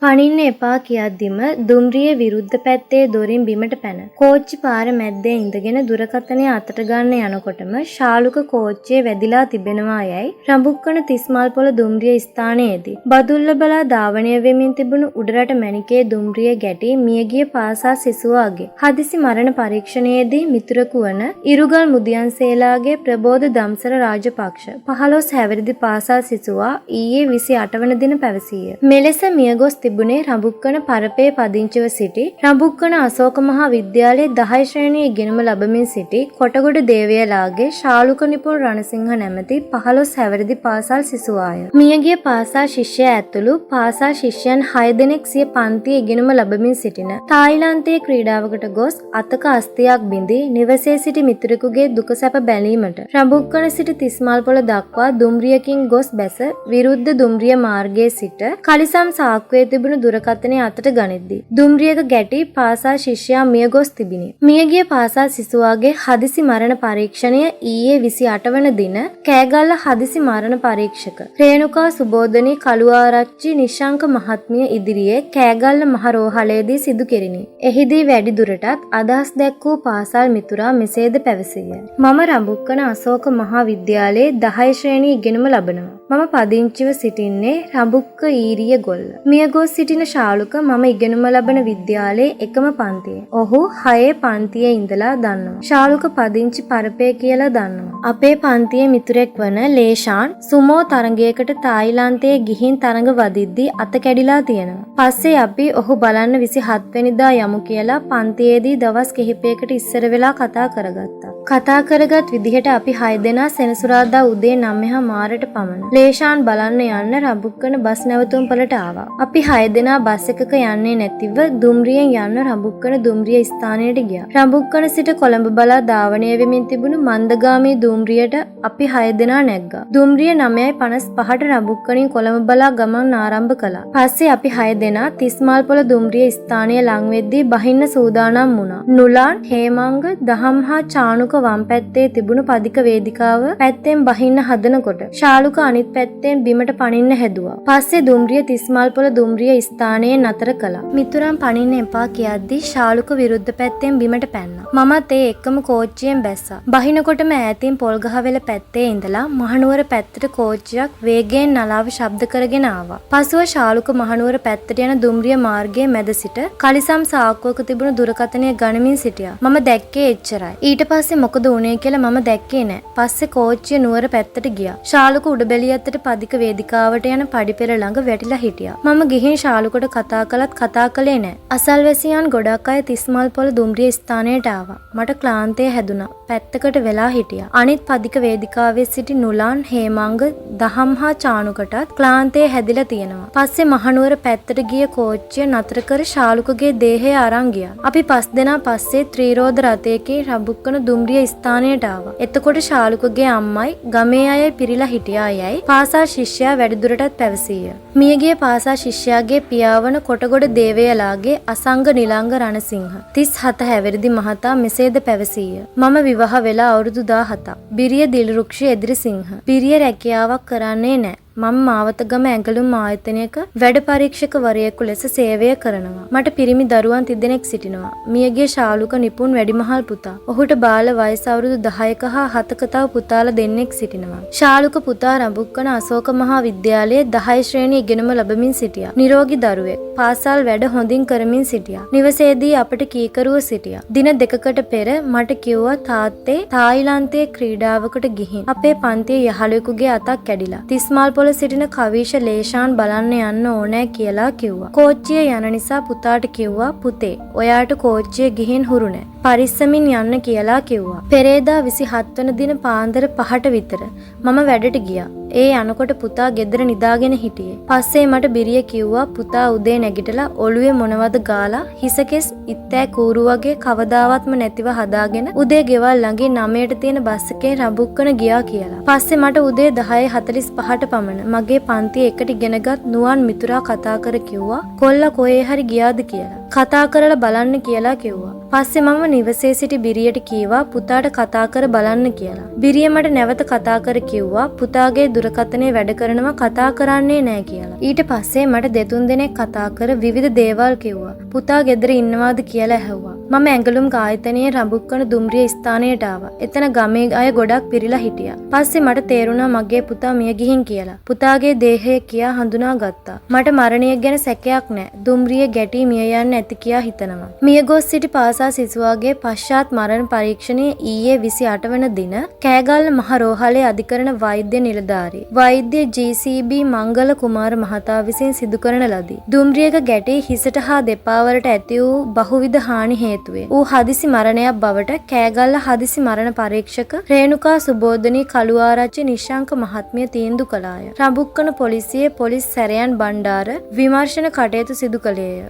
පනින්න එපා කියද්දිම දුම්රිය විරුද්ධ පැත්තේ දොරින් බිමට පැන. කෝච්චි පාර මැද්දේ ඉඳගෙන දුරකථනය අතට ගන්න යනකොටම ශාලුක කෝච්චියේ වැදිලා තිබෙනවා යයි රඹුක්කන තිස්මල්පොළ දුම්රිය ස්ථානයේදී බදුල්ල බලා ධාවනය වෙමින් තිබුණු උඩරට මැණිකේ දුම්රිය ගැටි මියගිය පාසා සිසුවාගේ හදිසි මරණ පරීක්ෂණයේදී මිතුරකු වන ඉරුගල් මුදියන්සේලාගේ ප්‍රබෝධ දම්සර රාජපක්ෂ 15 හැවිරිදි පාසල් සිසුවා ඊයේ 28 වන දින පැවසීය. මෙලෙස මියගොස් තිබුණේ රඹුක්කන පරපේ පදිංචිව සිටි රඹුක්කන අශෝක මහා විද්‍යාලයේ 10 ශ්‍රේණියේ ඉගෙනුම ලබමින් සිටි කොටගොඩ දේවයලාගේ ශාලුක නිපුල් රණසිංහ නැමැති 15 හැවිරිදි පාසල් සිසුවාය. මියගිය පාසල් ශිෂ්‍යයා ඇතුළු පාසල් ශිෂ්‍යයන් 6 දෙනෙක් සිය පන්තියේ ඉගෙනුම ලබමින් සිටින තායිලන්තයේ ක්‍රීඩාවකට ගොස් අතක අස්තියක් බිඳී නිවසේ සිටි මිතුරෙකුගේ දුක සැප බැලීමට රඹුක්කන සිට තිස්මල්පොළ දක්වා දුම්රියකින් ගොස් බැස විරුද්ධ දුම්රිය මාර්ගයේ සිට කලිසම් සාක්කුවේ තිබුණු දුරකථනය අතට ගනිද්දී දුම්රියක ගැටි පාසල් ශිෂ්‍යයා මිය ගොස් තිබිණි. මියගිය පාසල් සිසුවාගේ හදිසි මරණ පරීක්ෂණය ඊයේ 28 වන දින කෑගල්ල හදිසි මරණ පරීක්ෂක රේණුකා සුබෝධනී කළුආරච්චි නිශංක මහත්මිය ඉදිරියේ කෑගල්ල මහ රෝහලේදී සිදු කෙරිණි. එහිදී වැඩි දුරටත් අදහස් දැක්වූ පාසල් මිතුරා මෙසේද පැවසිය. මම රඹුක්කන අශෝක මහා විද්‍යාලයේ 10 ශ්‍රේණිය ඉගෙනුම ලබනවා. මම පදිංචිව සිටින්නේ රඹුක්ක ඊරිය ගොල්ල. මියගොස් සිටින ශාලුක මම ඉගෙනුම ලබන විද්‍යාලයේ එකම පන්තියේ. ඔහු 6 පන්තියේ ඉඳලා දන්නවා. ශාලුක පදිංචි පරපේ කියලා දන්නවා. අපේ පන්තියේ මිතුරෙක් වන ලේෂාන් සුමෝ තරගයකට තායිලන්තයේ ගිහින් තරඟ වදිද්දී අත කැඩිලා තියෙනවා. පස්සේ අපි ඔහු බලන්න 27 වෙනිදා යමු කියලා පන්තියේදී දවස් කිහිපයකට ඉස්සර වෙලා කතා කරගත්තා. කතා කරගත් විදිහට අපි 6 දෙනා සෙනසුරාදා උදේ 9 මාරට පමණ ලේෂාන් බලන්න යන්න රඹුක්කන බස් නැවතුම්පලට ආවා. අපි 6 දෙනා බස් එකක යන්නේ නැතිව දුම්රියෙන් යන්න රඹුක්කන දුම්රිය ස්ථානයට ගියා. රඹුක්කන සිට කොළඹ බලා ධාවනය වෙමින් තිබුණු මන්දගාමී දුම්රියට අපි 6 දෙනා නැග්ගා. දුම්රිය 9:55ට රඹුක්කනින් කොළඹ බලා ගමන් ආරම්භ කළා. පස්සේ අපි 6 දෙනා තිස්මල්පොළ දුම්රිය ස්ථානය ළඟ වෙද්දී බහින්න සූදානම් වුණා. නුලාන්, හේමංග, දහම් හා චානුක වම් පැත්තේ තිබුණු පදික වේදිකාව පැත්තෙන් බහින්න හදනකොට ශාලුක අනිත් පැත්තෙන් බිමට පනින්න හැදුවා. පස්සේ දුම්රිය තිස්මල්පොළ දුම්රිය ස්ථානයේ නතර කළා. මිතුරන් පනින්න එපා කියද්දී ශාලුක විරුද්ධ පැත්තෙන් බිමට පැන්නා. මමත් ඒ එක්කම කෝච්චියෙන් බැස්සා. බහිනකොටම ඈතින් පොල්ගහවෙල පැත්තේ ඉඳලා මහනුවර පැත්තට කෝච්චියක් වේගයෙන් නලාව ශබ්ද කරගෙන ආවා. පසුව ශාලුක මහනුවර පැත්තට යන දුම්රිය මාර්ගයේ මැද සිට කලිසම් සාක්කුවක තිබුණු දුරකථනය ගණමින් සිටියා. මම දැක්කේ එච්චරයි. ඊට පස්සේ මොකද වුනේ කියලා මම දැක්කේ නෑ. පස්සේ කෝච්චිය නුවර පැත්තට ගියා. ශාලුක උඩබැලියත්තට පදික වේදිකාවට යන පඩිපෙළ ළඟ වැටිලා හිටියා. මම ගිහින් ශාලුකට කතා කළත් කතා කළේ නෑ. අසල්වැසියන් ගොඩක් අය තිස්මල්පොළ දුම්රිය ස්ථානයට ආවා. මට ක්ලාන්තය හැදුනා. පැත්තකට වෙලා හිටියා. අනිත් පදික වේදිකාවේ සිටි නුලාන්, හේමංග, දහම් හා චානුකටත් ක්ලාන්තය හැදිලා තියෙනවා. පස්සේ මහනුවර පැත්තට ගිය කෝච්චිය නතර කර ශාලුකගේ දේහය අරන් ගියා. අපි 5 දෙනා පස්සේ ත්‍රිරෝද රථයකින් රඹුක්කන දුම්රිය ස්ථානයට ආවා. එතකොට ශාලුකගේ අම්මයි ගමේ අයයි පිරිලා හිටියා යයි පාසල් ශිෂ්‍යයා වැඩිදුරටත් පැවසීය. මියගිය පාසල් ශිෂ්‍යයාගේ පියාවන කොටගොඩ දේවයලාගේ අසංග නිලංග රණසිංහ 37 හැවිරිදි මහතා මෙසේද පැවසීය. මම විවාහ වෙලා අවුරුදු 17ක්. බිරිය දිල්රුක්ෂ එදිරිසිංහ. බිරිය රැකියාවක් කරන්නේ නැහැ. මම මාවතගම ඇඟලුම් ආයතනයක වැඩ පරීක්ෂකවරයෙකු ලෙස සේවය කරනවා. මට පිරිමි දරුවන් 3 දෙනෙක් සිටිනවා. මියගිය ශාලුක නිපුන් වැඩිමහල් පුතා. ඔහුට බාල වයස අවුරුදු 10ක හා 7ක තව පුතාලා දෙන්නෙක් සිටිනවා. ශාලුක පුතා රඹුක්කන අශෝක මහා විද්‍යාලයේ 10 ශ්‍රේණිය ඉගෙනුම ලබමින් සිටියා. නිරෝගී දරුවෙක්. පාසල් වැඩ හොඳින් කරමින් සිටියා. නිවසේදී අපට කීකරුව සිටියා. දින 2කට පෙර මට කිව්වා තාත්තේ තායිලන්තයේ ක්‍රීඩාවකට ගිහින් අපේ පන්තියේ යහළුවෙකුගේ අතක් කැඩිලා. තිස්මල්පොළ සිටින කවීෂ ලේෂාන් බලන්න යන්න ඕනෑ කියලා කිව්වා. කෝච්චිය යන නිසා පුතාට කිව්වා පුතේ ඔයාට කෝච්චිය ගිහින් හුරු නෑ. පරිස්සමින් යන්න කියලා කිව්වා. පෙරේදා 27 වන දින පාන්දර 5ට විතර මම වැඩට ගියා. ඒ යනකොට පුතා ගෙදර නිදාගෙන හිටියේ. පස්සේ මට බිරිය කිව්වා පුතා උදේ නැගිටලා ඔළුවේ මොනවද ගාලා හිසකෙස් ඉත්තෑ කූරු වගේ කවදාවත්ම නැතිව හදාගෙන උදේ ගෙවල් ළඟින් 9ට තියෙන බස් එකේ රඹුක්කන ගියා කියලා. පස්සේ මට උදේ 10:45ට පමණ මගේ පන්තියේ එකට ඉගෙනගත් නුවන් මිතුරා කතා කර කිව්වා කොල්ලා කොහේ හරි ගියාද කියලා. කතා කරලා බලන්න කියලා කිව්වා. පස්සේ මම නිවසේ සිටි බිරියට කීවා පුතාට කතා කර බලන්න කියලා. බිරිය මට නැවත කතා කර කිව්වා පුතාගේ දුරකථනයේ වැඩ කරනවා කතා කරන්නේ නෑ කියලා. ඊට පස්සේ මට දෙතුන් දෙනෙක් කතා කර විවිධ දේවල් කිව්වා. පුතා ගෙදර ඉන්නවාද කියලා ඇහුවා. මම ඇඟලුම් ආයතනයේ රඹුක්කන දුම්රිය ස්ථානයට ආවා. එතන ගමේ අය ගොඩක් පිරිලා හිටියා. පස්සේ මට තේරුණා මගේ පුතා මිය ගිහින් කියලා. පුතාගේ දේහය කියා හඳුනා ගත්තා. මට මරණය ගැන සැකයක් නෑ. දුම්රිය ගැටි මිය යන්න ඇති කියා හිතනවා. මිය ගොස් සිටි පාසා සිසුවාගේ පශ්චාත් මරණ පරීක්ෂණය ඊයේ 28 වන දින කෑගල්ල මහ රෝහලේ අධිකරණ වෛද්‍ය නිලධාරී වෛද්‍ය ජී.සී.බී. මංගල කුමාර මහතා විසින් සිදු කරන ලදී. දුම්රියක ගැටි හිසට හා දෙපා වලට ඇති වූ බහුවිධ හානි හේතුවෙන් ඌ හදිසි මරණයක් බවට කෑගල්ල හදිසි මරණ පරීක්ෂක රේණුකා සුබෝධනී කළුආරච්චි නිශ්ශංක මහත්මිය තීන්දුව කළාය. රඹුක්කන පොලිසියේ පොලිස් සැරයන් බණ්ඩාර විමර්ශන කටයුතු සිදු කළේය.